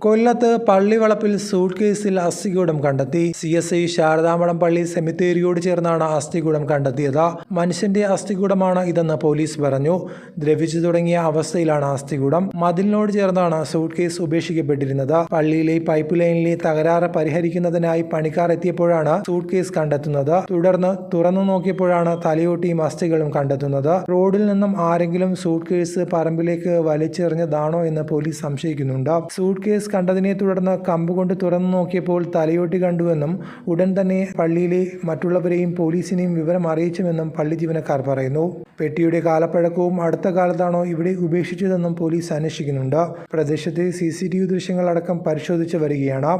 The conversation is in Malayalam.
കൊല്ലത്ത് പള്ളിവളപ്പിൽ സൂട്ട് കേസിൽ അസ്ഥികൂടം കണ്ടെത്തി. CSI ശാരദാമഠം പള്ളി സെമിത്തേരിയോട് ചേർന്നാണ് അസ്ഥികൂടം കണ്ടെത്തിയത്. മനുഷ്യന്റെ അസ്ഥികൂടമാണ് ഇതെന്ന് പോലീസ് പറഞ്ഞു. ദ്രവിച്ചു തുടങ്ങിയ അവസ്ഥയിലാണ് അസ്ഥികൂടം. മതിലിനോട് ചേർന്നാണ് സൂട്ട് കേസ് ഉപേക്ഷിക്കപ്പെട്ടിരുന്നത്. പള്ളിയിലെ പൈപ്പ് ലൈനിലെ തകരാറ് പരിഹരിക്കുന്നതിനായി പണിക്കാർ എത്തിയപ്പോഴാണ് സൂട്ട് കേസ് കണ്ടെത്തുന്നത്. തുടർന്ന് തുറന്നു നോക്കിയപ്പോഴാണ് തലയോട്ടിയും അസ്ഥികളും കണ്ടെത്തുന്നത്. റോഡിൽ നിന്നും ആരെങ്കിലും സൂട്ട് കേസ് പറമ്പിലേക്ക് വലിച്ചെറിഞ്ഞതാണോ എന്ന് പോലീസ് സംശയിക്കുന്നുണ്ട്. സൂട്ട് കേസ് കണ്ടതിനെ തുടർന്ന് കമ്പുകൊണ്ട് തുറന്നു നോക്കിയപ്പോൾ തലയോട്ടി കണ്ടുവെന്നും ഉടൻ തന്നെ പള്ളിയിലെ മറ്റുള്ളവരെയും പോലീസിനെയും വിവരം അറിയിച്ചുവെന്നും പള്ളി ജീവനക്കാർ പറയുന്നു. പെട്ടിയുടെ കാലപ്പഴക്കവും അടുത്ത കാലത്താണോ ഇവിടെ ഉപേക്ഷിച്ചതെന്നും പോലീസ് അന്വേഷിക്കുന്നുണ്ട്. പ്രദേശത്തെ CCTV ദൃശ്യങ്ങളടക്കം പരിശോധിച്ചു വരികയാണ്.